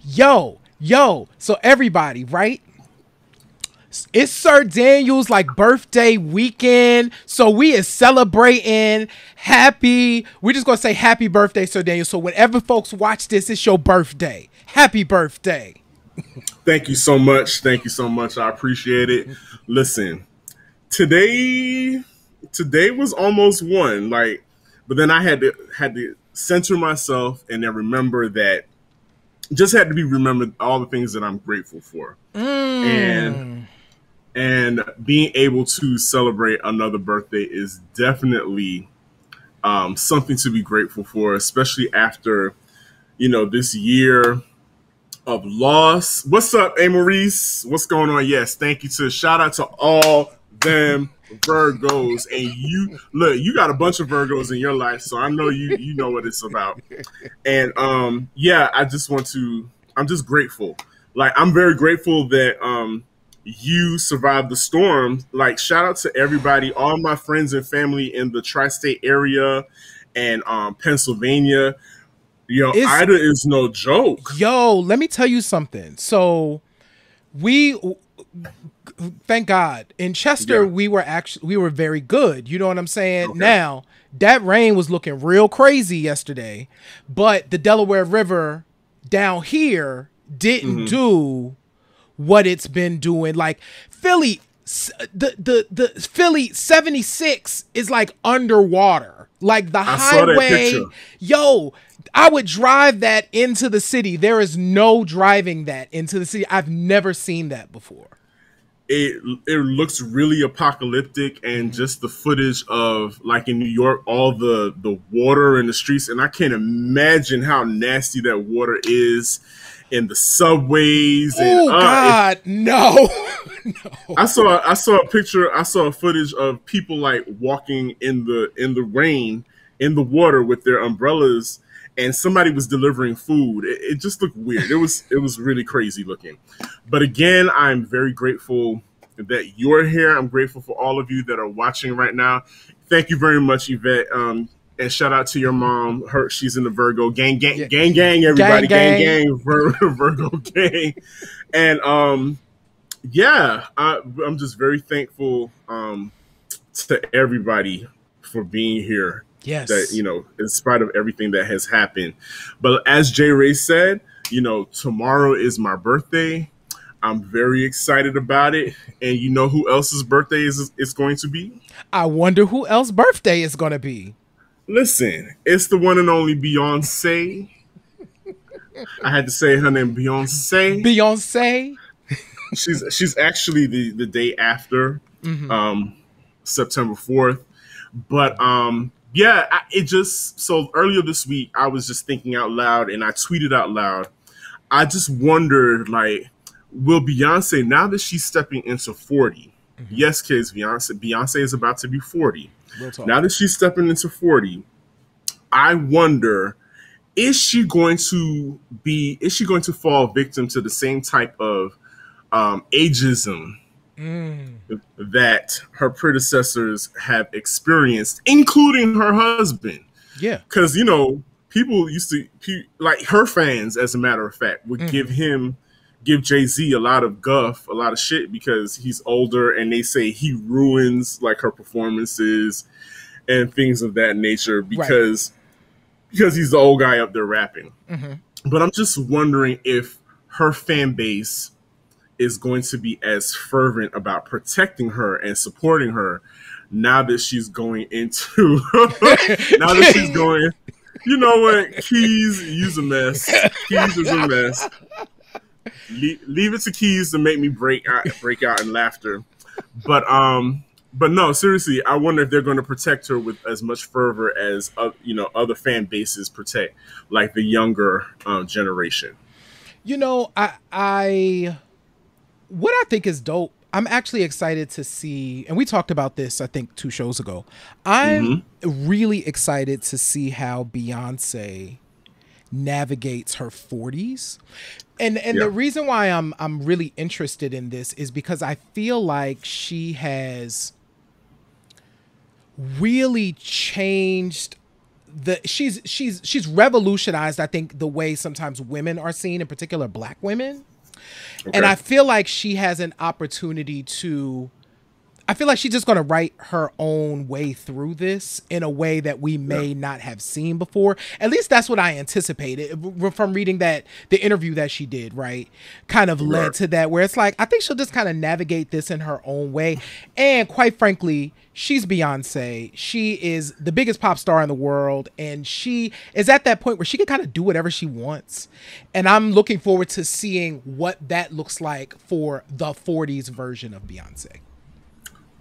Yo, so everybody, right? It's Sir Daniel's like birthday weekend, so we is celebrating. We're just gonna say happy birthday, Sir Daniel. So whenever folks watch this, it's your birthday. Happy birthday. Thank you so much. Thank you so much. I appreciate it. Listen, today today was almost one, like, but then I had to center myself and then remember that just had to be remembered all the things that I'm grateful for. And and being able to celebrate another birthday is definitely something to be grateful for, especially after, this year of loss. What's up, A. Maurice? What's going on? Yes, thank you. Shout out to all them Virgos. And you look, you got a bunch of Virgos in your life, so I know you know what it's about. And yeah, I'm just grateful. Like, I'm very grateful that you survived the storm. Like, shout out to everybody, all my friends and family in the tri-state area and Pennsylvania. Ida is no joke. Yo, let me tell you something. So we, thank God, in Chester, we were very good. You know what I'm saying? Okay. Now, that rain was looking real crazy yesterday, but the Delaware River down here didn't do what it's been doing. Like Philly, the Philly 76 is like underwater. Like the highway, yo, I would drive that into the city. There is no driving that into the city. I've never seen that before. It looks really apocalyptic, and just the footage of, like, in New York, all the water in the streets, and I can't imagine how nasty that water is in the subways. Oh God, no. No. I saw a picture. I saw a footage of people like walking in the rain in the water with their umbrellas, and somebody was delivering food. It just looked weird. It was really crazy looking. But again, I'm very grateful that you're here. I'm grateful for all of you that are watching right now. Thank you very much, Yvette. And shout out to your mom. She's in the Virgo gang, everybody, gang, Virgo gang. And yeah, I'm just very thankful to everybody for being here. Yes. That, in spite of everything that has happened. But as J. Ray said, tomorrow is my birthday. I'm very excited about it. And you know who else's birthday is going to be? I wonder who else's birthday is going to be. Listen, it's the one and only Beyonce. I had to say her name, Beyonce. Beyonce. She's actually the day after, September 4th. But yeah, so earlier this week, I was just thinking out loud, and I tweeted out loud. I just wondered, like, will Beyonce, now that she's stepping into 40, yes, kids, Beyonce is about to be 40. Now that she's stepping into 40, I wonder, is she going to fall victim to the same type of ageism that her predecessors have experienced, including her husband? Yeah. Because, people used to, like her fans, as a matter of fact, would give Jay-Z a lot of guff, a lot of shit, because he's older, and they say he ruins, like, her performances and things of that nature because he's the old guy up there rapping. But I'm just wondering if her fan base is going to be as fervent about protecting her and supporting her now that she's going into you know what, Keys, you's a mess. Keys is a mess. Leave it to Keys to make me break out in laughter. But no, seriously, I wonder if they're going to protect her with as much fervor as other fan bases protect, like the younger generation. What I think is dope, I'm actually excited to see, and we talked about this, I think, 2 shows ago. I'm really excited to see how Beyonce navigates her 40s. And the reason why I'm really interested in this is because I feel like she has really changed she's revolutionized, I think, the way sometimes women are seen, in particular Black women. Okay. And I feel like she has an opportunity to, I feel like she's just going to write her own way through this in a way that we may not have seen before. At least that's what I anticipated from reading the interview that she did, right? Kind of led to that, where it's like, I think she'll just kind of navigate this in her own way. And quite frankly, she's Beyonce. She is the biggest pop star in the world. And she is at that point where she can kind of do whatever she wants. And I'm looking forward to seeing what that looks like for the 40s version of Beyonce.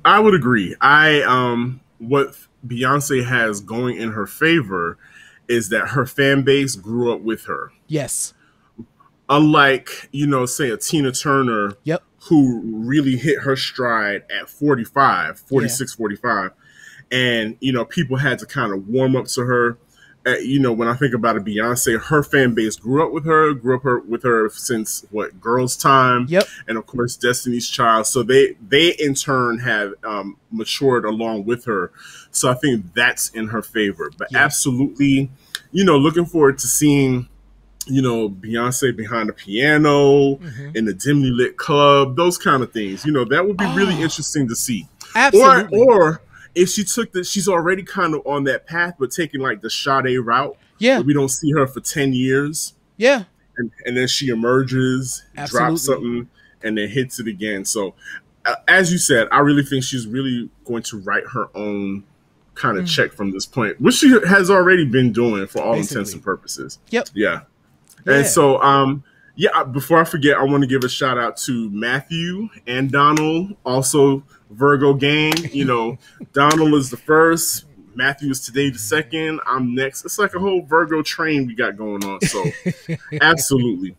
I would agree. What Beyonce has going in her favor is that her fan base grew up with her. Yes. Unlike, say a Tina Turner, who really hit her stride at 46, 45. And, people had to kind of warm up to her. When I think about it, Beyonce, her fan base grew up with her since Girls' Time, and of course Destiny's Child. So they in turn have matured along with her. So I think that's in her favor. But absolutely, looking forward to seeing, Beyonce behind the piano in the dimly lit club, those kind of things. That would be really interesting to see. Absolutely. Or if she she's already kind of on that path, but taking like the Sade route. Yeah. We don't see her for 10 years. Yeah. And then she emerges, drops something, and then hits it again. So, as you said, I really think she's really going to write her own kind of check from this point, which she has already been doing for all intents and purposes. Yep. Yeah. And so, before I forget, I want to give a shout out to Matthew and Donald, also Virgo gang. Donald is the first, Matthew is today the second, I'm next. It's like a whole Virgo train we got going on. So absolutely.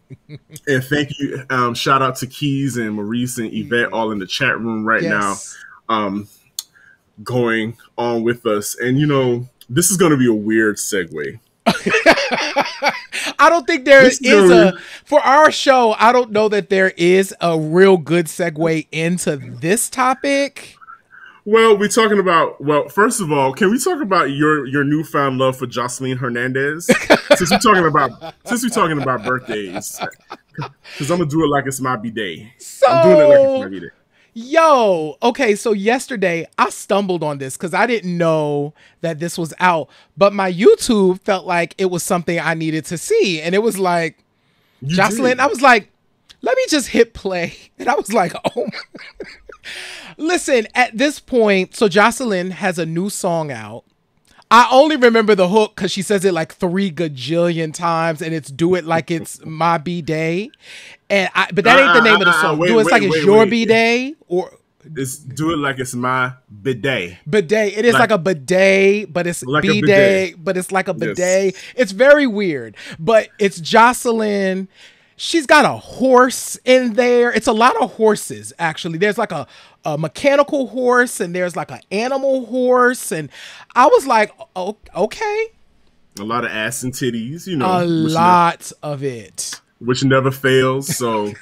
And thank you. Shout out to Keys and Maurice and Yvette, all in the chat room right now, going on with us. And this is going to be a weird segue. I don't think there is for our show. I don't know that there is a real good segue into this topic. Well, we're talking about, first of all, can we talk about your newfound love for Jocelyn Hernandez? since we're talking about birthdays, because I'm gonna do it like it's my b-day. I'm doing it like it's my b-day. Yo, okay, so yesterday I stumbled on this because I didn't know that this was out, but my YouTube felt like it was something I needed to see, and it was like, Jocelyn, I was like, let me just hit play, and I was like, oh my. Listen, at this point, so Jocelyn has a new song out. I only remember the hook because she says it like 3 gajillion times, and it's "Do It Like It's My B-Day," but that ain't the name of the song. Do it like it's your B-Day, or it's "Do It Like It's My Bidet." Bidet. It is like a bidet, but it's like B-Day, but it's like a bidet. Yes. It's very weird, but it's Jocelyn. She's got a horse in there. It's a lot of horses, actually. There's like a mechanical horse, and there's like an animal horse. And I was like, oh, okay. A lot of ass and titties, A lot of it. Which never fails. So,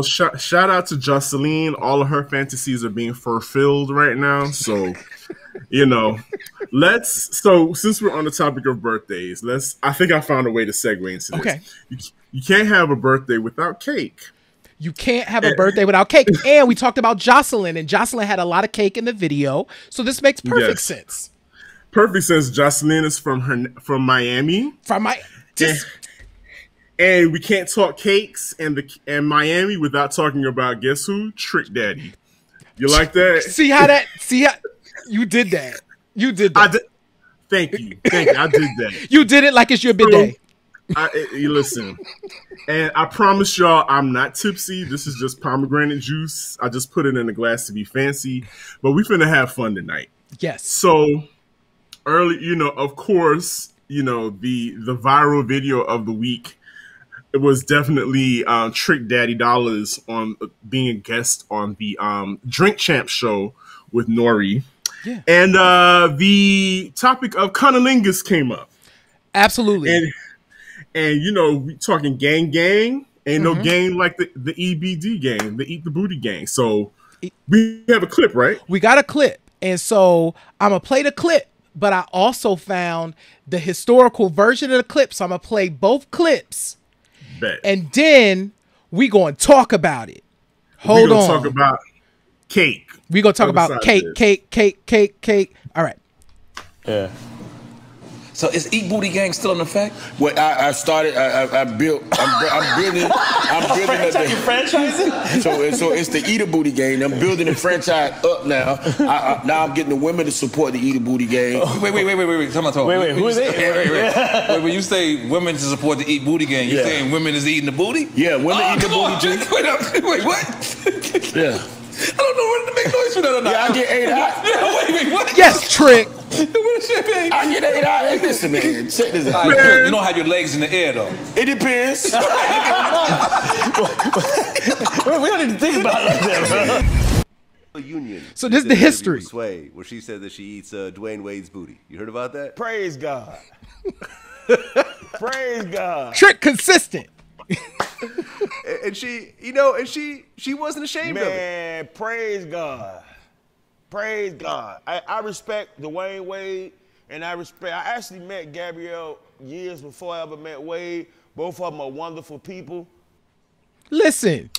shout out to Jocelyn. All of her fantasies are being fulfilled right now. So, so since we're on the topic of birthdays, I think I found a way to segue into this. Okay. You can't have a birthday without cake. You can't have a birthday without cake. And we talked about Jocelyn, and Jocelyn had a lot of cake in the video. So this makes perfect sense. Perfect sense. Jocelyn is from Miami. And we can't talk cakes and Miami without talking about, guess who? Trick Daddy. You like that? See how you did that. You did that. Thank you. I did that. You did it like it's your bidet. You listen, and I promise y'all I'm not tipsy. This is just pomegranate juice. I just put it in a glass to be fancy, but we finna have fun tonight. Yes. So early, of course, the viral video of the week, it was definitely Trick Daddy Dollars on being a guest on the Drink Champ show with Nori. Yeah. And the topic of cunnilingus came up. Absolutely. And we talking gang. Ain't no gang like the EBD gang, the Eat the Booty gang. So we have a clip, right? We got a clip. And so I'm going to play the clip but I also found the historical version of the clip. So I'm gonna play both clips. Bet. And then we gonna talk about it. Hold on. We gonna talk about cake. We gonna talk about cake. All right. Yeah. So is Eat Booty Gang still in effect? Well, I started. I built. I'm building. You franchising? So it's the Eat a Booty Gang. I'm building the franchise up now. Now I'm getting the women to support the Eat a Booty Gang. Wait. Come on. Wait. Who is it? Wait. When you say women to support the Eat Booty Gang, you saying women is eating the booty? Yeah, women eat the booty. Wait, what? Yeah. I don't know whether to make noise for that or not. Yeah, I get 8 out. Wait, what? Yes, Trick. I get 8 out. Hey, listen, man. Check this out. Right, you don't have your legs in the air, though. It depends. We don't need to think about it like that, bro. Union. So this is the history. Sway, where she said that she eats Dwayne Wade's booty. You heard about that? Praise God. Praise God. Trick consistent. And she, you know, and she wasn't ashamed of it. Man, praise God. Praise God. I respect Dwayne Wade, and I actually met Gabrielle years before I ever met Wade. Both of them are wonderful people. Listen.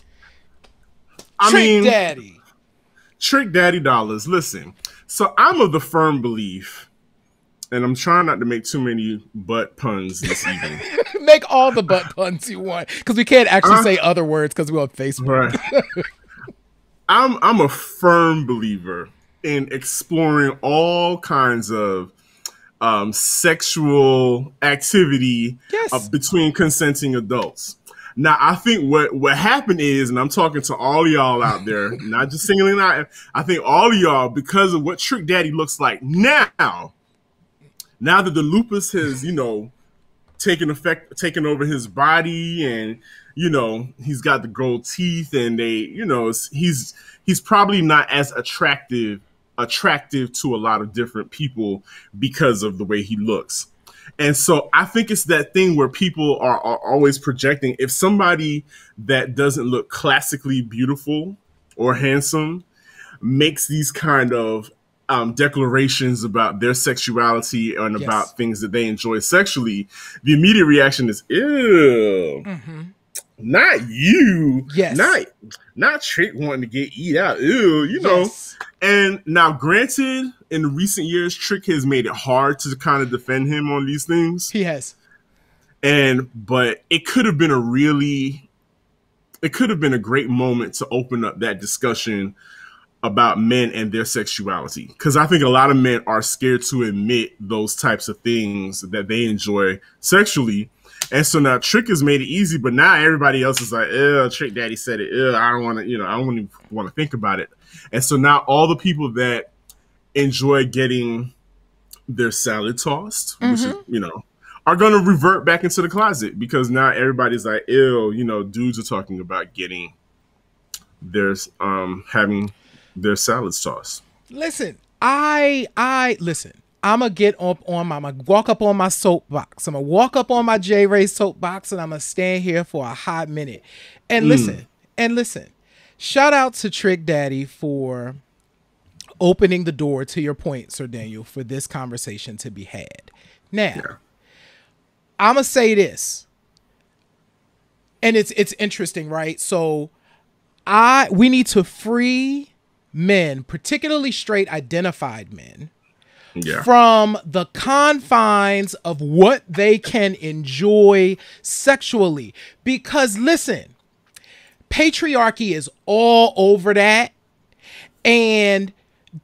Trick Daddy dollars. Listen. So I'm of the firm belief, and I'm trying not to make too many butt puns this evening. Make all the butt puns you want, because we can't actually say other words because we're on Facebook. Right. I'm a firm believer in exploring all kinds of sexual activity between consenting adults. Now, I think what happened is, and I'm talking to all y'all out there, not just singling out, I think all of y'all, because of what Trick Daddy looks like now that the lupus has, taken over his body, and he's got the gold teeth, and he's probably not as attractive to a lot of different people because of the way he looks. And so I think it's that thing where people are always projecting, if somebody that doesn't look classically beautiful or handsome makes these kind of declarations about their sexuality and about things that they enjoy sexually, the immediate reaction is, ew, not you, not Trick wanting to get eat out, ew, know. And now, granted, in recent years, Trick has made it hard to kind of defend him on these things. He has. But it could have been a great moment to open up that discussion about men and their sexuality. Because I think a lot of men are scared to admit those types of things that they enjoy sexually. And so now Trick has made it easy, but now everybody else is like, Trick Daddy said it. I don't want to, I don't even want to think about it. And so now all the people that enjoy getting their salad tossed, which is, are going to revert back into the closet, because now everybody's like, ew, dudes are talking about getting their, having their salads tossed. Listen, listen. I'm gonna walk up on my soapbox. I'm gonna walk up on my J Ray soapbox, and I'm gonna stand here for a hot minute and listen. Shout out to Trick Daddy for opening the door, to your point, Sir Daniel, for this conversation to be had. Now, I'm gonna say this, and it's interesting, right? So, we need to free men, particularly straight identified men, from the confines of what they can enjoy sexually. Because listen, patriarchy is all over that, and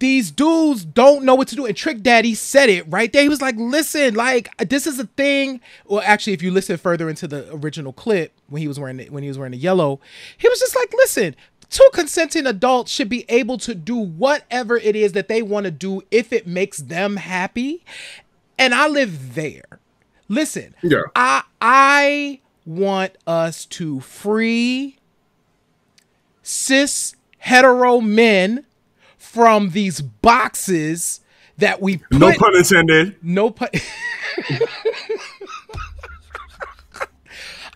these dudes don't know what to do. And Trick Daddy said it right there. He was like, listen, like, this is a thing. Well, actually, if you listen further into the original clip, when he was wearing the yellow, he was just like, listen, two consenting adults should be able to do whatever it is that they want to do if it makes them happy. And I live there. Listen, I want us to free cis hetero men from these boxes that we put. No pun intended. No pun.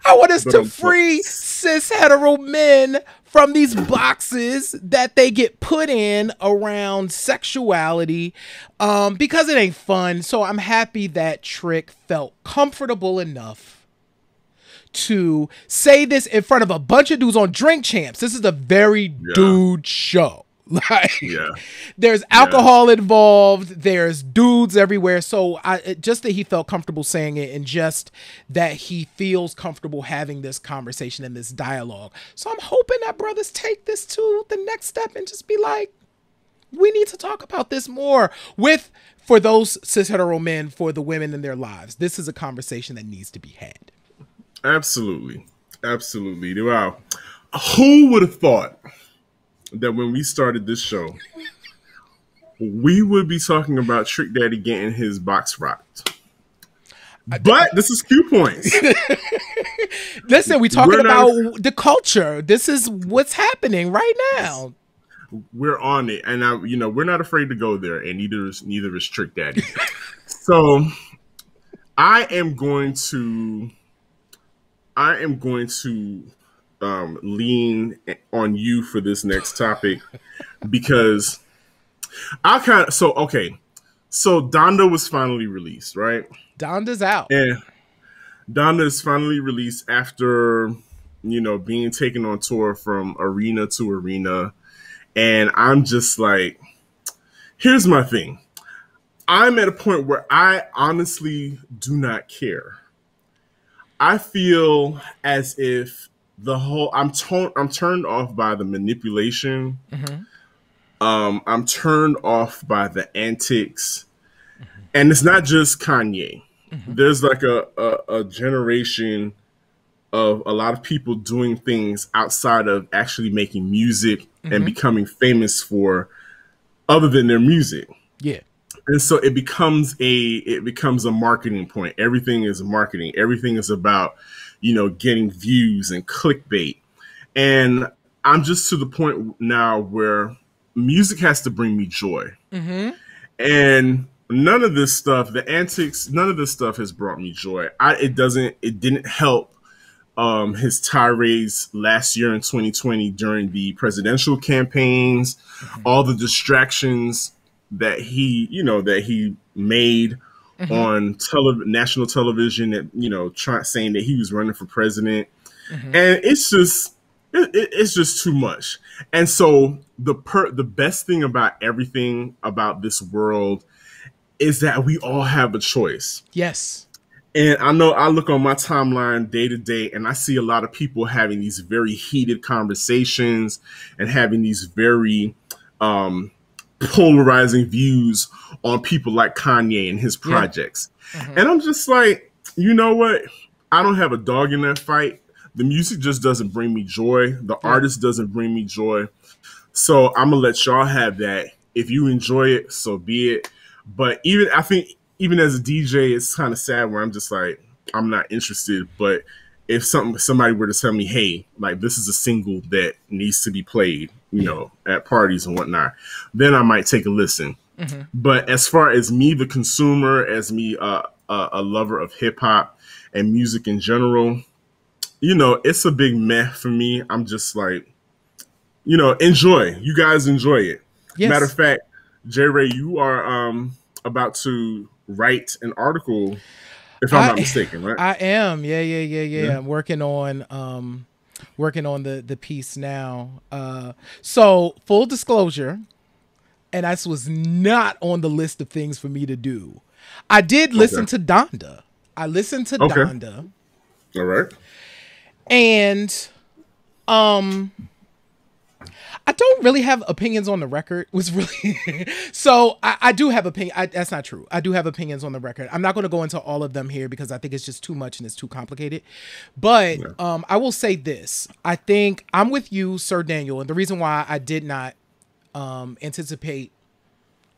I want us to free cis hetero men from these boxes that they get put in around sexuality because it ain't fun. So I'm happy that Trick felt comfortable enough to say this in front of a bunch of dudes on Drink Champs. This is a very dude show. Like, there's alcohol involved, there's dudes everywhere. So just that he felt comfortable saying it, and just that he feels comfortable having this conversation and this dialogue. So I'm hoping that brothers take this to the next step and just be like, we need to talk about this more for those cis hetero men, for the women in their lives. This is a conversation that needs to be had. Absolutely. Wow. Who would have thought that when we started this show, we would be talking about Trick Daddy getting his box rocked? But this is Q Points. Listen, we're talking about the culture. This is what's happening right now. We're on it, and we're not afraid to go there, and neither is Trick Daddy. So I am going to lean on you for this next topic, because so Donda was finally released, right? Donda's out. And Donda is finally released after, being taken on tour from arena to arena. And I'm just like, here's my thing. I'm at a point where I honestly do not care. I feel as if I'm turned off by the manipulation. Mm-hmm. I'm turned off by the antics. Mm-hmm. And it's not just Kanye. Mm-hmm. There's like a generation of a lot of people doing things outside of actually making music and becoming famous for other than their music. Yeah. And so it becomes a marketing point. Everything is marketing. Everything is about, getting views and clickbait. And I'm just to the point now where music has to bring me joy. Mm-hmm. And none of this stuff, the antics, none of this stuff has brought me joy. It didn't help his tirades last year in 2020 during the presidential campaigns, all the distractions that he made on national television, that saying that he was running for president, and it's just too much. And so the best thing about everything about this world is that we all have a choice. Yes. And I know I look on my timeline day to day, and I see a lot of people having these very heated conversations and having these very polarizing views on people like Kanye and his projects. And I'm just like, you know what? I don't have a dog in that fight. The music just doesn't bring me joy. The artist doesn't bring me joy. So I'm going to let y'all have that. If you enjoy it, so be it. But I think even as a DJ, it's kind of sad where I'm just like, I'm not interested. But if somebody were to tell me, hey, like this is a single that needs to be played, at parties and whatnot, then I might take a listen. Mm-hmm. But as far as me, the consumer, as me, a lover of hip hop and music in general, it's a big meh for me. I'm just like, enjoy. You guys enjoy it. Yes. Matter of fact, J. Ray, you are about to write an article, if I'm not mistaken, right? I am. Yeah. I'm working on the piece now. So full disclosure, and this was not on the list of things for me to do. I did listen to Donda. Donda. All right. And I don't really have opinions on the record. So I do have opinion. That's not true. I do have opinions on the record. I'm not going to go into all of them here because I think it's just too much and it's too complicated. But I will say this. I think I'm with you, Sir Daniel. And the reason why I did not anticipate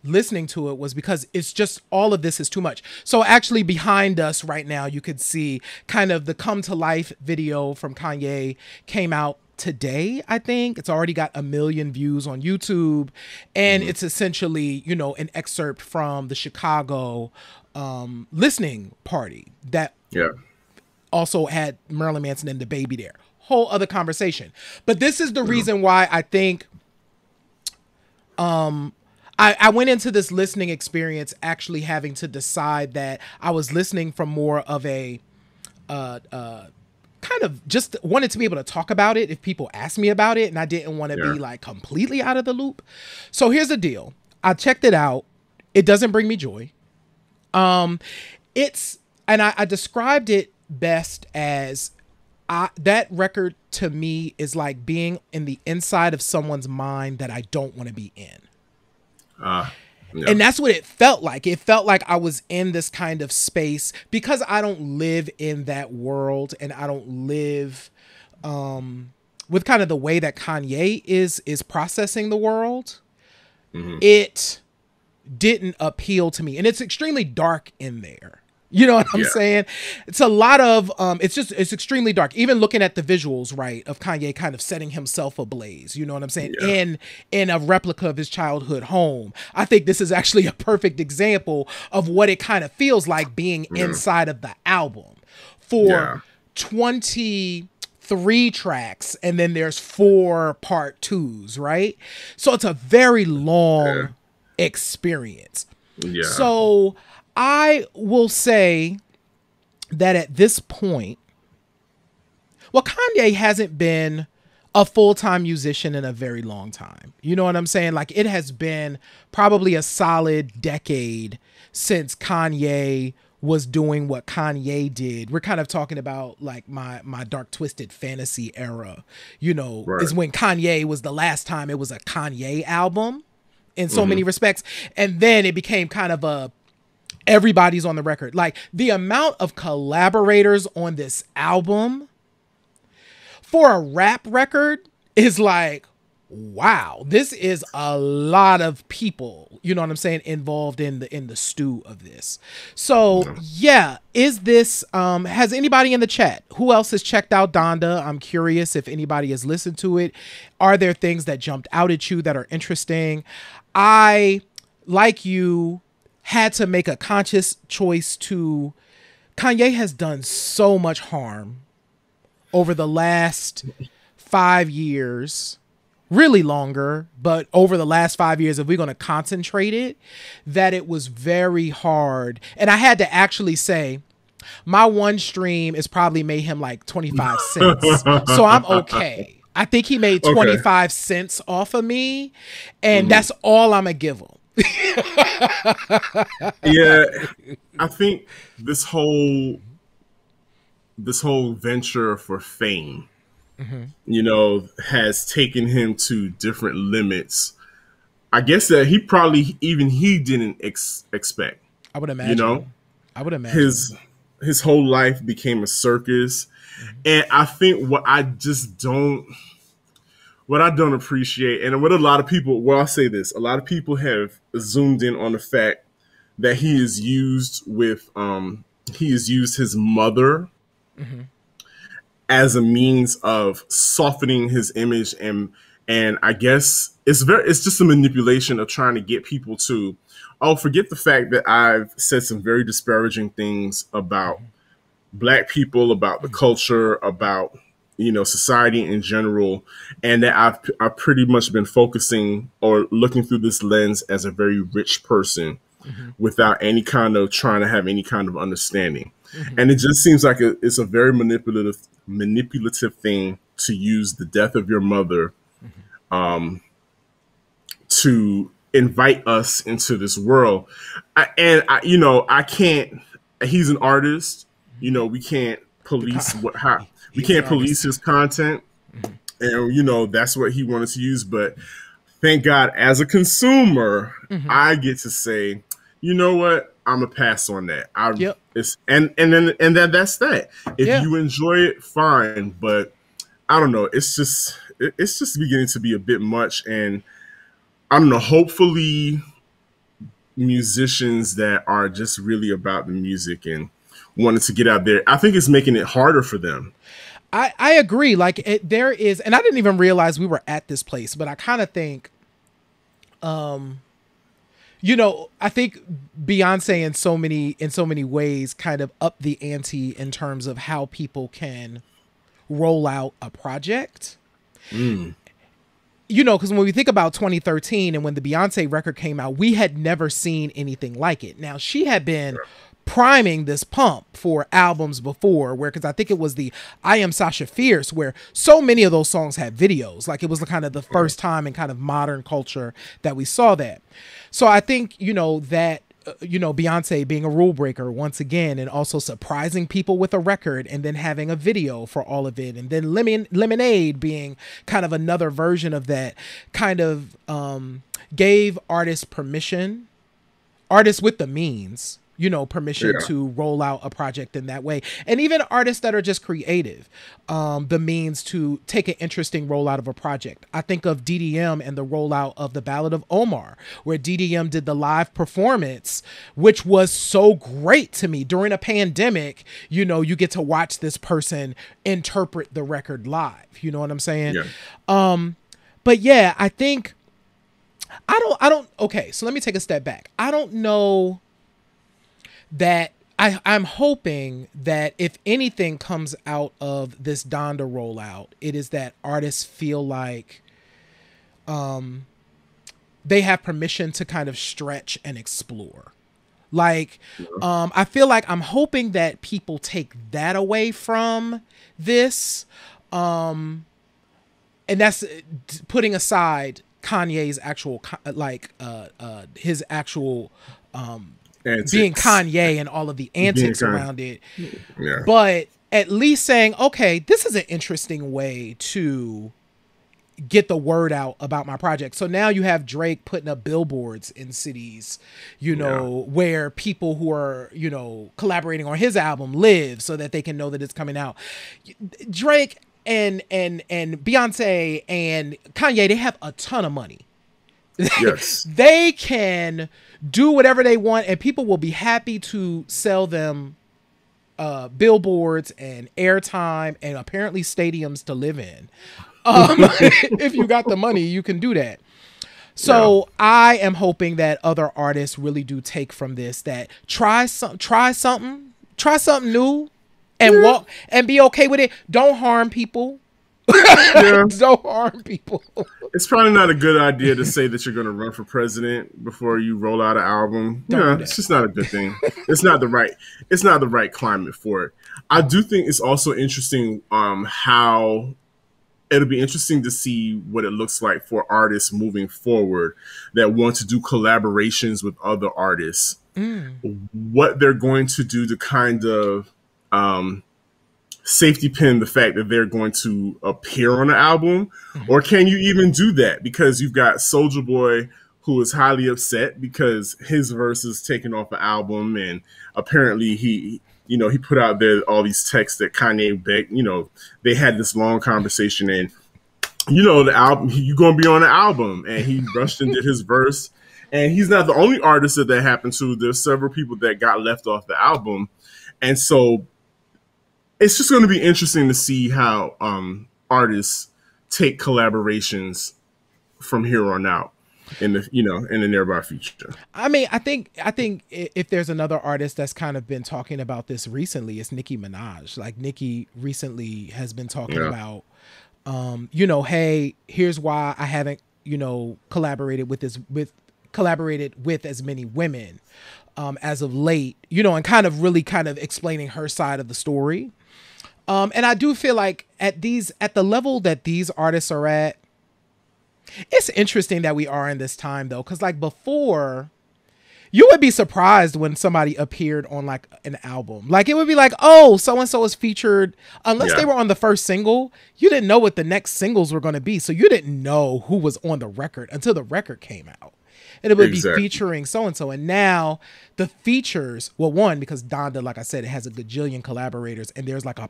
listening to it was because it's just all of this is too much. So actually behind us right now, you could see kind of the Come to Life video from Kanye came out today. I think it's already got 1 million views on YouTube, and it's essentially, an excerpt from the Chicago listening party that also had Marilyn Manson and the baby there. Whole other conversation. But this is the reason why I think I went into this listening experience actually having to decide that I was listening from more of a kind of just wanted to be able to talk about it if people asked me about it, and I didn't want to be like completely out of the loop. So here's the deal. I checked it out. It doesn't bring me joy. I described it best as that record to me is like being in the inside of someone's mind that I don't want to be in. Yeah. And that's what it felt like. It felt like I was in this kind of space because I don't live in that world, and I don't live with kind of the way that Kanye is processing the world. Mm-hmm. It didn't appeal to me, and it's extremely dark in there. You know what I'm saying? It's a lot of, it's extremely dark. Even looking at the visuals, right, of Kanye kind of setting himself ablaze, you know what I'm saying? Yeah. In a replica of his childhood home. I think this is actually a perfect example of what it kind of feels like being inside of the album. For 23 tracks, and then there's 4 part 2s, right? So it's a very long experience. Yeah. So I will say that at this point, well, Kanye hasn't been a full-time musician in a very long time. You know what I'm saying? Like, it has been probably a solid decade since Kanye was doing what Kanye did. We're kind of talking about like my dark twisted fantasy era, you know, is when Kanye was the last time it was a Kanye album in so many respects. And then it became kind of everybody's on the record. Like, the amount of collaborators on this album for a rap record is like, wow, this is a lot of people, you know what I'm saying, involved in the stew of this. So yeah, is this, has anybody in the chat, who else has checked out Donda? I'm curious if anybody has listened to it. Are there things that jumped out at you that are interesting? I, like you, had to make a conscious choice to, Kanye has done so much harm over the last 5 years, really longer, but over the last 5 years, if we're going to concentrate it, that it was very hard. And I had to actually say, my one stream is probably made him like 25 cents. So I'm okay. I think he made 25 cents off of me, and that's all I'm going to give him. Yeah, I think this whole venture for fame, you know, has taken him to different limits. I guess that he probably he didn't expect. I would imagine. You know, I would imagine his whole life became a circus, and I think what I don't appreciate, and what a lot of people, well, I'll say this, a lot of people have zoomed in on the fact that he has used his mother as a means of softening his image, and I guess it's just a manipulation of trying to get people to, forget the fact that I've said some very disparaging things about Black people, about the culture, about, you know, society in general, and that I've pretty much been focusing or looking through this lens as a very rich person without any kind of trying to have any kind of understanding. And it just seems like it's a very manipulative thing to use the death of your mother to invite us into this world. I can't, he's an artist, you know, we can't police we can't police his content, and you know that's what he wanted to use. But thank God, as a consumer, I get to say, you know what, I'm gonna pass on that. That's that. If you enjoy it, fine. But I don't know. It's just beginning to be a bit much, and I don't know. Hopefully, musicians that are just really about the music and wanted to get out there, I think it's making it harder for them. I agree. Like, there is, and I didn't even realize we were at this place, but I kind of think, you know, I think Beyonce in so many ways kind of up the ante in terms of how people can roll out a project. You know, because when we think about 2013 and when the Beyonce record came out, we had never seen anything like it. Now, she had been priming this pump for albums before, where, because I think it was the I Am Sasha Fierce, where so many of those songs had videos. Like, it was the kind of the first time in kind of modern culture that we saw that. So I think, you know, that you know, Beyonce being a rule breaker once again, and also surprising people with a record and then having a video for all of it. And then Lemonade being kind of another version of that, kind of gave artists permission, artists with the means, you know, permission to roll out a project in that way. And even artists that are just creative, the means to take an interesting rollout of a project. I think of DDM and the rollout of the Ballad of Omar, where DDM did the live performance, which was so great to me. During a pandemic, you know, you get to watch this person interpret the record live. You know what I'm saying? Yeah. But yeah, I think, okay, so let me take a step back. I don't know that I'm hoping that if anything comes out of this Donda rollout, it is that artists feel like they have permission to kind of stretch and explore. Like, I feel like I'm hoping that people take that away from this. And that's putting aside Kanye's actual, his actual, antics. Being Kanye and all of the antics around it. Yeah. But at least saying, okay, this is an interesting way to get the word out about my project. So now you have Drake putting up billboards in cities, you know, where people who are, you know, collaborating on his album live, so that they can know that it's coming out. Drake and Beyonce and Kanye, they have a ton of money. Yes. They can do whatever they want, and people will be happy to sell them billboards and airtime and apparently stadiums to live in. If you got the money, you can do that. So I am hoping that other artists really do take from this, that try something new, and walk and be okay with it. Don't harm people. Don't harm people. It's probably not a good idea to say that you're going to run for president before you roll out an album. It's just not a good thing. It's not the right climate for it. I do think it's also interesting how it'll be interesting to see what it looks like for artists moving forward that want to do collaborations with other artists. What they're going to do to kind of safety pin the fact that they're going to appear on the album, or can you even do that? Because you've got Soulja Boy, who is highly upset because his verse is taken off the album, and apparently he put out there all these texts that Kanye begged. You know, they had this long conversation, and you know, the album, you're gonna be on the album, and he rushed and did his verse. And he's not the only artist that happened to. There's several people that got left off the album, and so it's just going to be interesting to see how artists take collaborations from here on out in the nearby future. I mean, I think if there's another artist that's kind of been talking about this recently, it's Nicki Minaj. Like, Nicki recently has been talking about, hey, here's why I haven't, collaborated with as many women as of late, and kind of explaining her side of the story. And I do feel like at the level that these artists are at, it's interesting that we are in this time, though, because like before, you would be surprised when somebody appeared on like an album. Like, it would be like, oh, so and so is featured, unless they were on the first single. You didn't know what the next singles were going to be, so you didn't know who was on the record until the record came out. And it would be featuring so-and-so. And now the features, well, one, because Donda, like I said, it has a gajillion collaborators, and there's like a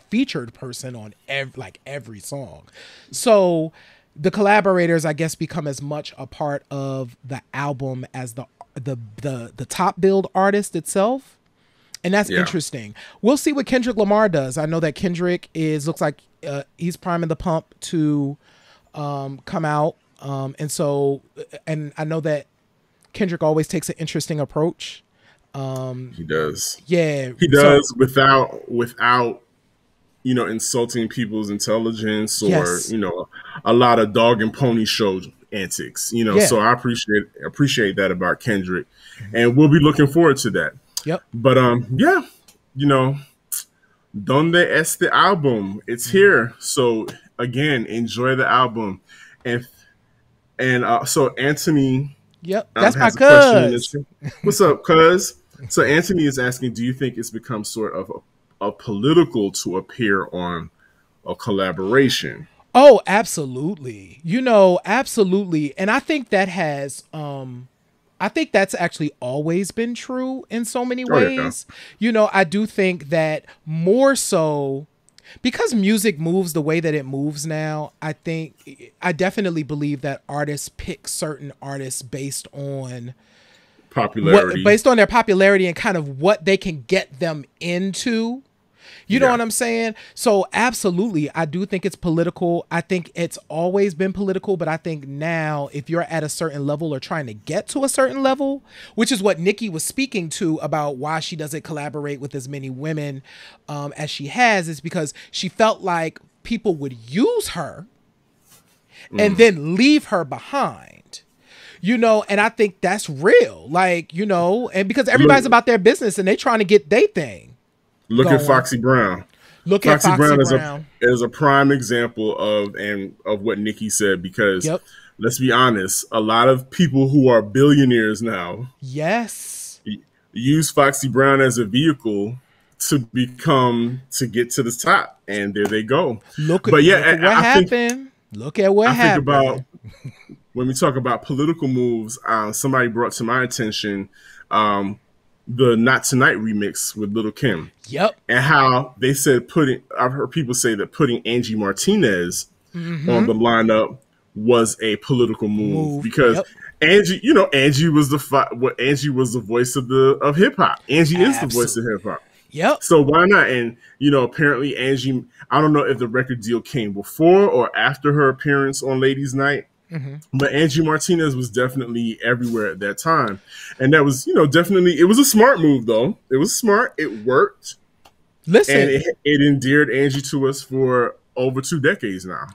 featured person on every song. So the collaborators, I guess, become as much a part of the album as the top billed artist itself. And that's interesting. We'll see what Kendrick Lamar does. I know that Kendrick looks like he's priming the pump to come out. And I know that Kendrick always takes an interesting approach. He does. Yeah, he does without insulting people's intelligence or a lot of dog and pony show antics. So I appreciate that about Kendrick, and we'll be looking forward to that. Yep. But Donde este album? It's here. So again, enjoy the album, and so Anthony. Yep, that's my cuz. What's up, cuz? So Anthony is asking, do you think it's become sort of a political to appear on a collaboration? Oh, absolutely. Absolutely. And I think that has, I think that's actually always been true in so many ways. I do think that more so because music moves the way that it moves now. I definitely believe that artists pick certain artists based on popularity, based on their popularity and kind of what they can get them into. You know what I'm saying? So absolutely, I do think it's political. I think it's always been political, but I think now if you're at a certain level or trying to get to a certain level, which is what Nicki was speaking to about why she doesn't collaborate with as many women as she has, is because she felt like people would use her and then leave her behind. And I think that's real. And because everybody's about their business and they trying to get their thing. Look at Foxy Brown. Foxy Brown is a prime example of what Nicki said, because let's be honest, a lot of people who are billionaires now use Foxy Brown as a vehicle to get to the top, and there they go. Look at what happened. About when we talk about political moves, somebody brought to my attention the Not Tonight remix with Lil' Kim. Yep. And how they said I've heard people say that putting Angie Martinez on the lineup was a political move because Angie, Angie was the voice of hip hop. Angie is the voice of hip hop. Yep. So why not? And apparently Angie, I don't know if the record deal came before or after her appearance on Ladies Night. But Angie Martinez was definitely everywhere at that time. And that was, definitely, it was a smart move, though. It was smart. It worked. Listen. And it endeared Angie to us for over 2 decades now.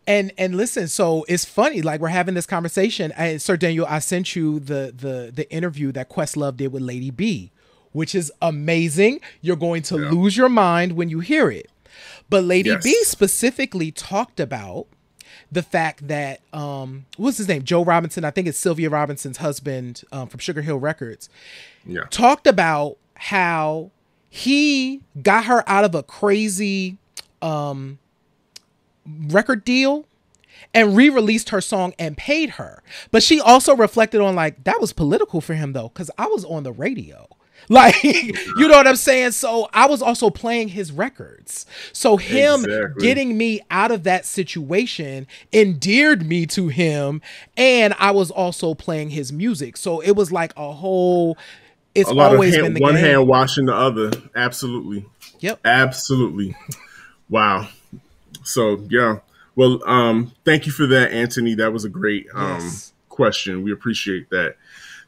And listen, so it's funny, like we're having this conversation. Sir Daniel, I sent you the interview that Questlove did with Lady B, which is amazing. You're going to lose your mind when you hear it. But Lady B specifically talked about the fact that what's his name, Joe Robinson, I think it's Sylvia Robinson's husband from Sugar Hill Records, talked about how he got her out of a crazy record deal and re-released her song and paid her. But she also reflected on that was political for him though, because I was on the radio. You know what I'm saying? So I was also playing his records. So him getting me out of that situation endeared me to him. And I was also playing his music. So it was like a whole, it's always been the one game. hand washing the other. Absolutely. Yep. Absolutely. Wow. So yeah. Well, thank you for that, Anthony. That was a great question. We appreciate that.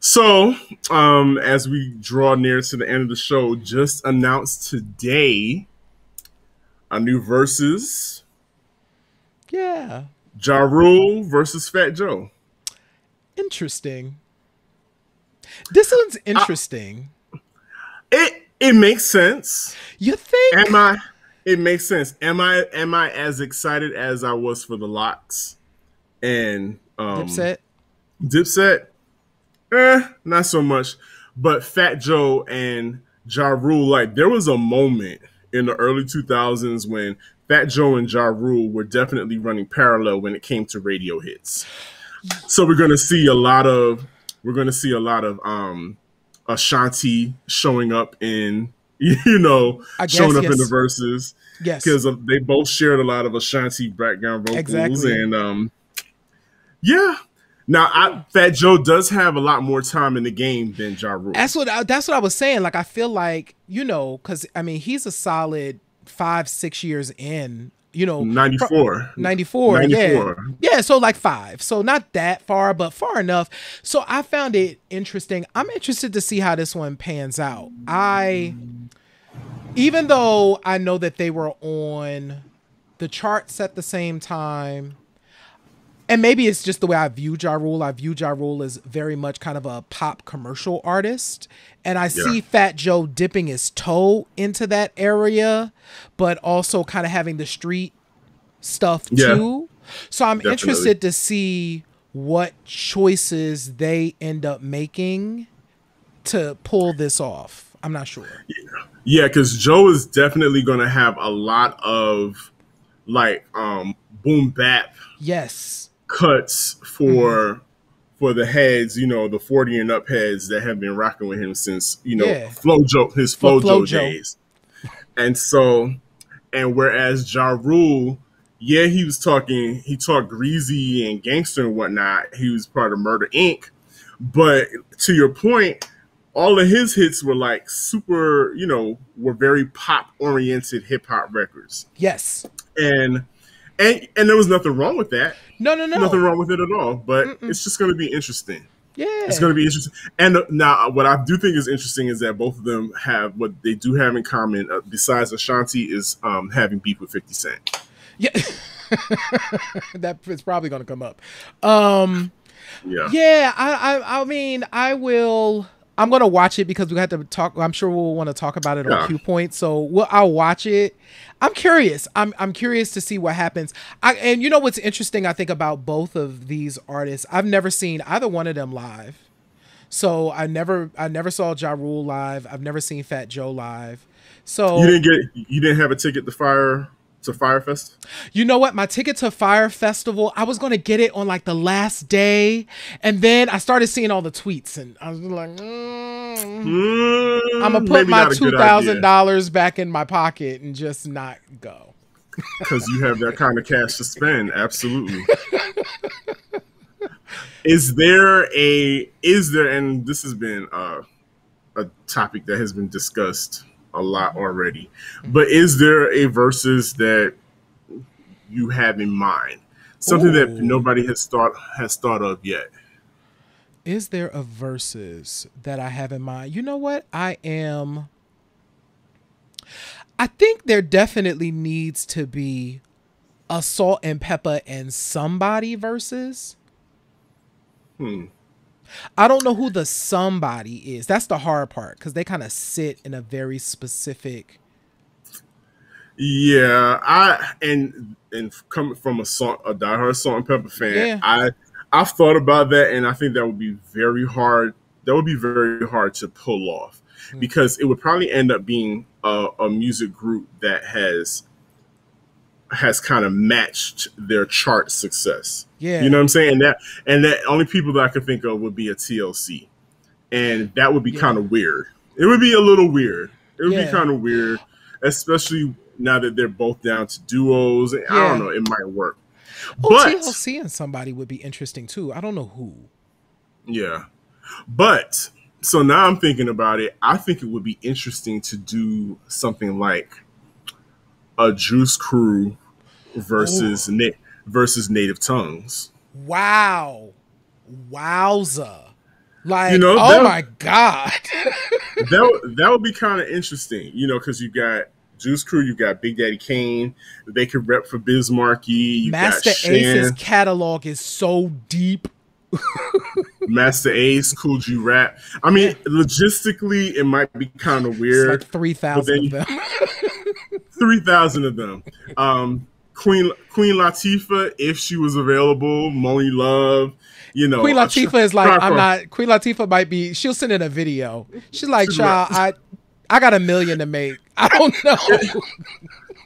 So, as we draw near to the end of the show, just announced today a new versus. Ja Rule versus Fat Joe. Interesting. This one's interesting. It makes sense. You think? It makes sense. Am I as excited as I was for the Locks and Dipset? Not so much. But Fat Joe and Ja Rule, there was a moment in the early 2000s when Fat Joe and Ja Rule were definitely running parallel when it came to radio hits. So we're gonna see a lot of Ashanti showing up in in the verses. Yes, because they both shared a lot of Ashanti background vocals and Now, Fat Joe does have a lot more time in the game than Ja Rule. That's what I was saying. I feel like, because he's a solid 5-6 years in you know, 94. 94. Yeah. So like 5. So not that far, but far enough. So I found it interesting. I'm interested to see how this one pans out. Even though I know that they were on the charts at the same time, and maybe it's just the way I view Ja Rule. I view Ja Rule as very much kind of a pop commercial artist. And I see Fat Joe dipping his toe into that area, but also kind of having the street stuff too. So I'm interested to see what choices they end up making to pull this off. I'm not sure. Yeah, because Joe is definitely going to have a lot of like boom bap cuts for the heads, you know, the 40 and up heads that have been rocking with him since, you know, his Flojo days. And so, and whereas Ja Rule, he talked greasy and gangster and whatnot. He was part of Murder Inc. But to your point, all of his hits were like super, you know, were very pop oriented hip hop records. Yes. And there was nothing wrong with that. No. Nothing wrong with it at all. But it's just going to be interesting. Yeah. It's going to be interesting. And now what I do think is interesting is that both of them have what they do have in common, besides Ashanti, is having beef with 50 Cent. Yeah. That is probably going to come up. Yeah, I mean, I'm going to watch it because we have to talk. I'm sure we'll want to talk about it on Q Point. So I'll watch it. I'm curious. I'm curious to see what happens. And you know what's interesting, I think, about both of these artists? I've never seen either one of them live. So I never saw Ja Rule live. I've never seen Fat Joe live. So you didn't have a ticket to Firefest? You know what? My ticket to Fire Festival, I was going to get it on like the last day. And then I started seeing all the tweets and I was like, I'm going to put my $2,000 back in my pocket and just not go. Because you have that kind of cash to spend. Absolutely. Is there, and this has been a topic that has been discussed a lot already, but is there a versus that you have in mind? Something that nobody has thought of yet? Is there a versus that I have in mind? You know what? I think there definitely needs to be a Salt and Pepper and somebody versus. I don't know who the somebody is. That's the hard part because they kind of sit in a very specific. Yeah, and coming from a diehard Salt and Pepper fan, I've thought about that, and I think that would be very hard. That would be very hard to pull off because it would probably end up being a music group that has kind of matched their chart success. Yeah. You know what I'm saying? And that only people that I could think of would be a TLC. And that would be kind of weird. It would be a little weird. It would be kind of weird, especially now that they're both down to duos. I don't know. It might work. But TLC and somebody would be interesting too. I don't know who. Yeah. But so now I'm thinking about it. I think it would be interesting to do something like a Juice Crew versus Native Tongues. Wow. Wowza. Like, you know, oh my God. that would be kind of interesting, you know, because you got Juice Crew, you got Big Daddy Kane, they could rep for Biz Markie. Master Ace's catalog is so deep. Master Ace, Cool G Rap. I mean, logistically, it might be kind of weird. It's like 3,000 of them. 3,000 of them. Queen Latifah, if she was available, Moni Love, you know. Queen Latifah is like, Queen Latifah might be, she'll send in a video. She's like, child, I got $1 million to make. I don't know.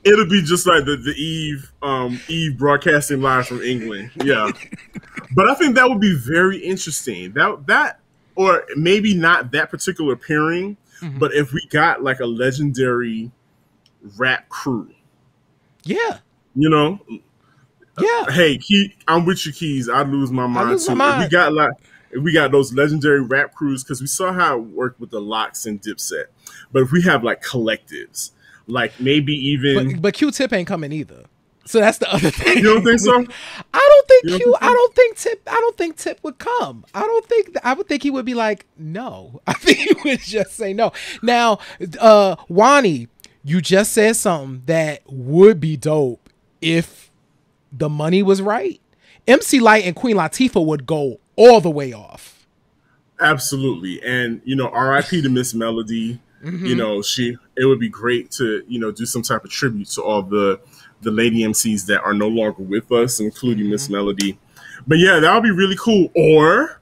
It'll be just like the Eve broadcasting live from England. Yeah. But I think that would be very interesting. That or maybe not that particular pairing, but if we got like a legendary rap crew. Yeah. You know? Yeah. Hey, I'm with you, Keys. I'd lose my mind too. If we got those legendary rap crews, because we saw how it worked with the Lox and Dipset. But if we have like collectives, like maybe even but Q-Tip ain't coming either. So that's the other thing. You don't think so? I don't think Tip would come. I would think he would be like, no. I think he would just say no. Now, Wani, you just said something that would be dope if the money was right. MC Lyte and Queen Latifah would go all the way off. Absolutely. And, RIP to Miss Melody. It would be great to, do some type of tribute to all the lady MCs that are no longer with us, including Miss Melody. But yeah, that would be really cool. Or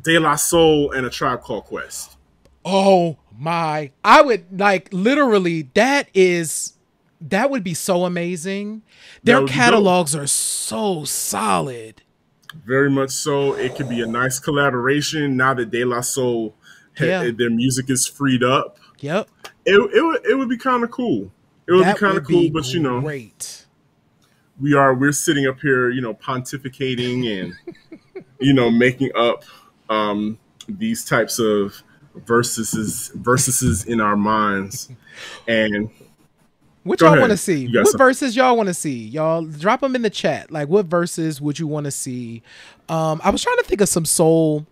De La Soul and A Tribe Called Quest. Oh my, I would literally, that would be so amazing. Their catalogs are so solid. Very much so. It could be a nice collaboration now that De La Soul, their music is freed up. Yep. It would be kind of cool. It would be kind of cool, but great. We're sitting up here, pontificating and, making up these types of versuses in our minds. And what y'all want to see? What verses y'all want to see? Y'all drop them in the chat. Like, what verses would you want to see? I was trying to think of some soul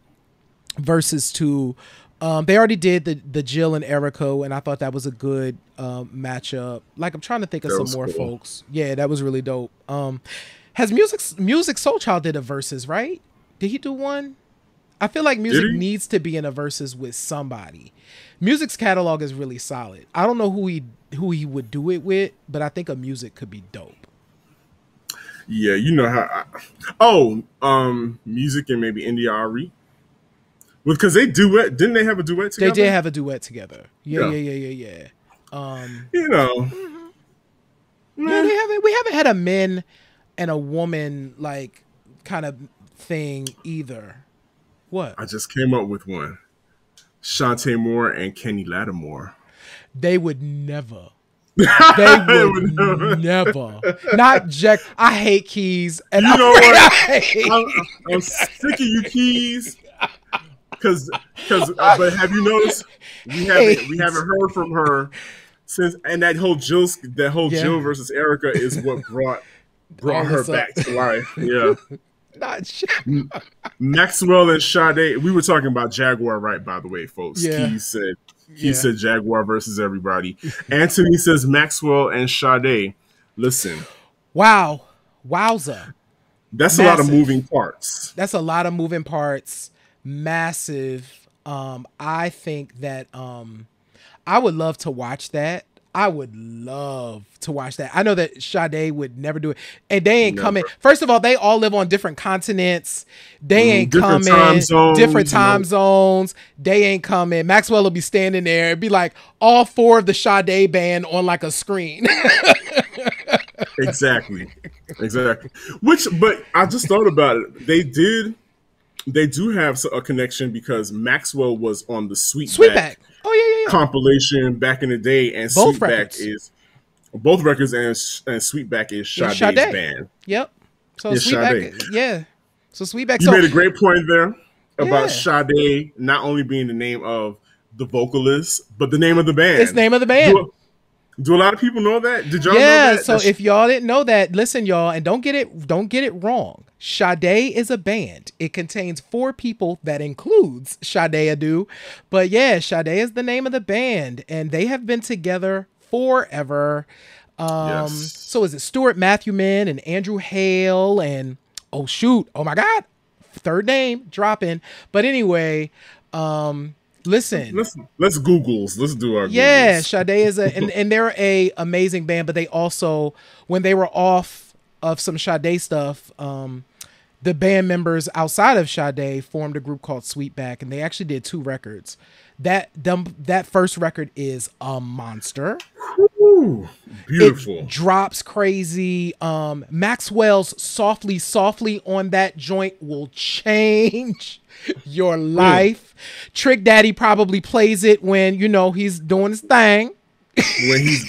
verses too. They already did the Jill and Erica, and I thought that was a good matchup. Like, I'm trying to think of some more folks. Yeah, that was really dope. Has Music Soul Child did a verses, right? Did he do one? I feel like Music needs to be in a verses with somebody. Music's catalog is really solid. I don't know who he would do it with, but I think a Music could be dope. Yeah, you know how. Music and maybe India Ari. Because they duet, didn't they have a duet together? They did have a duet together. Yeah. Yeah, we haven't had a men and a woman like kind of thing either. What? I just came up with one. Shantae Moore and Kenny Lattimore. They would never. They would never. Not Jack. I hate Keys. And you know what? I'm sick of you, Keys. But have you noticed we haven't heard from her since, and that whole Jill versus Erica is what brought her back to life. Yeah. Not Maxwell and Sade. We were talking about Jaguar, right? By the way, folks. Yeah. He said Jaguar versus everybody. Anthony says Maxwell and Sade. Listen. Wow. Wowza. That's massive. A lot of moving parts. That's a lot of moving parts. Massive. I think that I would love to watch that. I would love to watch that. I know that Sade would never do it. And they ain't coming. First of all, they all live on different continents. They ain't coming. Different time zones. They ain't coming. Maxwell will be standing there. It'd be like all four of the Sade band on like a screen. Exactly. But I just thought about it. They do have a connection because Maxwell was on the Sweetback. Oh yeah. Compilation back in the day, and both Sweetback records. is both records, and Sweetback is Sade's band. Yep. So Sweetback, So Sweetback. You made a great point there about Sade not only being the name of the vocalist, but the name of the band. It's the name of the band. Do a lot of people know that? Did y'all know that? Yeah, so if y'all didn't know that, listen, y'all, and don't get it wrong. Sade is a band. It contains 4 people. That includes Sade Adu. But yeah, Sade is the name of the band, and they have been together forever. So is it Stuart Matthewman and Andrew Hale and oh my God, third name dropping. But anyway, listen, let's Googles. Let's do our Googles. Yeah, Sade is and they're a amazing band, but they also, when they were off of some Sade stuff, the band members outside of Sade formed a group called Sweetback, and they actually did 2 records. That first record is a monster. Ooh, beautiful. It drops crazy. Maxwell's softly on that joint will change your life. Trick Daddy probably plays it when he's doing his thing. When he's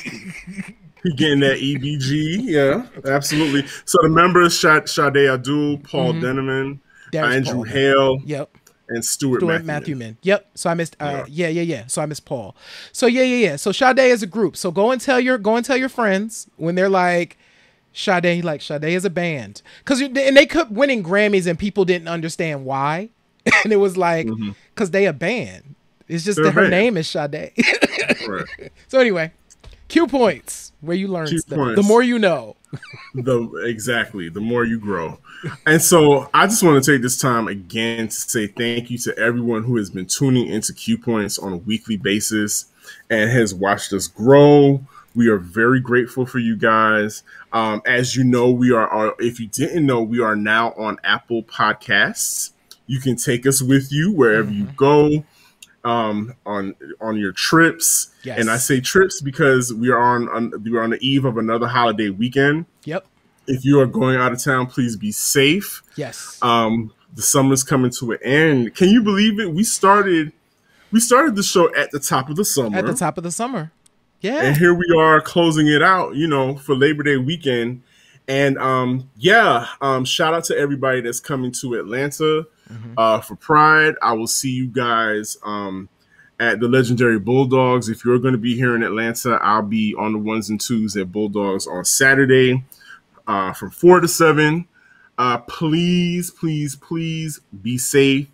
getting that EBG, yeah, absolutely. So the members: Sade Abdul, Paul Denneman, Andrew Hale, and Stuart Matthewman. Yep. So I missed. So I missed Paul. So yeah. So Sade is a group. So go and tell your friends when they're like, Sade, like Sade is a band. And they kept winning Grammys and people didn't understand why. And it was like, because they a band. It's just that her name is Sade. Right. So anyway, Q points, where you learn stuff. The more you know. Exactly. The more you grow. And so I just want to take this time again to say thank you to everyone who has been tuning into Q Points on a weekly basis and has watched us grow. We are very grateful for you guys. As you know, if you didn't know, we are now on Apple Podcasts. You can take us with you wherever you go, on your trips. Yes. And I say trips because we're on the eve of another holiday weekend. Yep. If you are going out of town, please be safe. Yes. The summer's coming to an end. Can you believe it? We started the show at the top of the summer. At the top of the summer. Yeah. And here we are closing it out, for Labor Day weekend. And shout out to everybody that's coming to Atlanta for Pride. I will see you guys at the legendary Bulldogs. If you're going to be here in Atlanta, I'll be on the 1s and 2s at Bulldogs on Saturday from 4 to 7. Please, please, please be safe.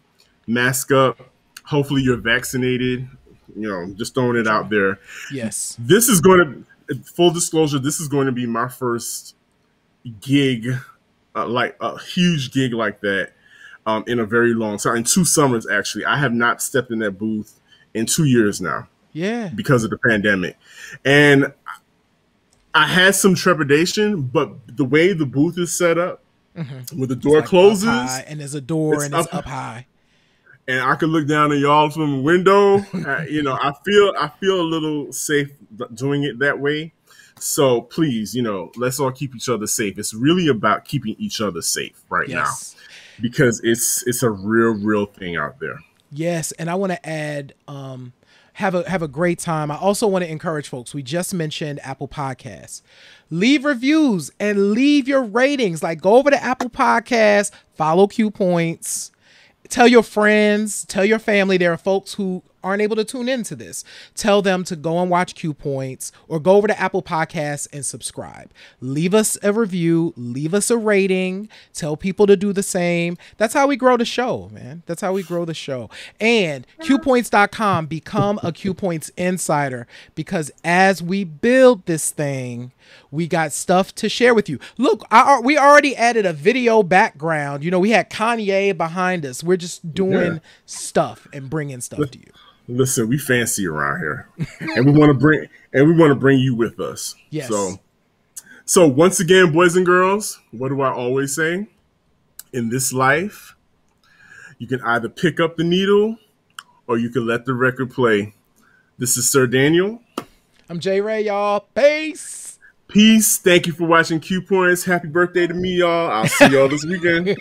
Mask up. Hopefully you're vaccinated. Just throwing it out there. Yes. This is going to, full disclosure, this is going to be my first gig, like a huge gig like that, in a very long time. In 2 summers, actually. I have not stepped in that booth in 2 years now. Yeah. Because of the pandemic. And I had some trepidation, but the way the booth is set up, where the door closes. And there's a door and it's up high. And I could look down at y'all from the window. I feel a little safe doing it that way. So please, let's all keep each other safe. It's really about keeping each other safe right now, because it's a real thing out there. Yes, and I want to add, have a great time. I also want to encourage folks. We just mentioned Apple Podcasts. Leave reviews and leave your ratings. Like, go over to Apple Podcasts, follow Q Points. Tell your friends, tell your family. There are folks who aren't able to tune into this. Tell them to go and watch Q Points or go over to Apple Podcasts and subscribe. Leave us a review. Leave us a rating. Tell people to do the same. That's how we grow the show, man. That's how we grow the show. And QPoints.com, become a Q Points insider, because as we build this thing, we got stuff to share with you. Look, we already added a video background. We had Kanye behind us. We're just doing stuff and bringing stuff to you. Listen, we fancy around here, and we want to bring you with us. Yes. So once again, boys and girls, what do I always say? In this life, you can either pick up the needle or you can let the record play. This is Sir Daniel. I'm J Ray, y'all. Peace. Peace. Thank you for watching Q Points. Happy birthday to me, y'all. I'll see y'all this weekend.